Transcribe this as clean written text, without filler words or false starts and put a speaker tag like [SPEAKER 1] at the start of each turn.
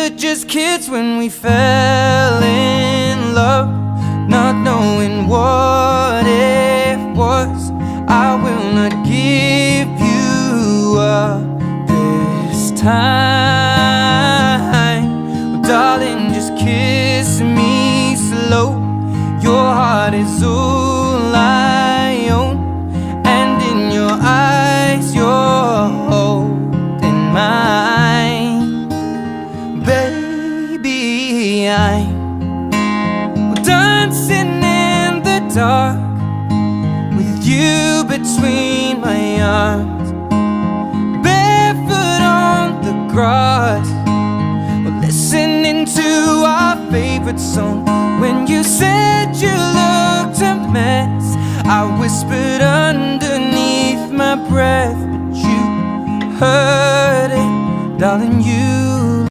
[SPEAKER 1] were just kids when we fell in love, not knowing what it was. I will not give you up this time. Well, darling, just kiss me slow. Your heart is all I own, and in your eyes you're holding mine. Baby, I'm dancing in the dark with you between my arms, barefoot on the grass. We're listening to our favorite song. When you said you looked a mess, I whispered underneath my breath, but you heard it. Darling,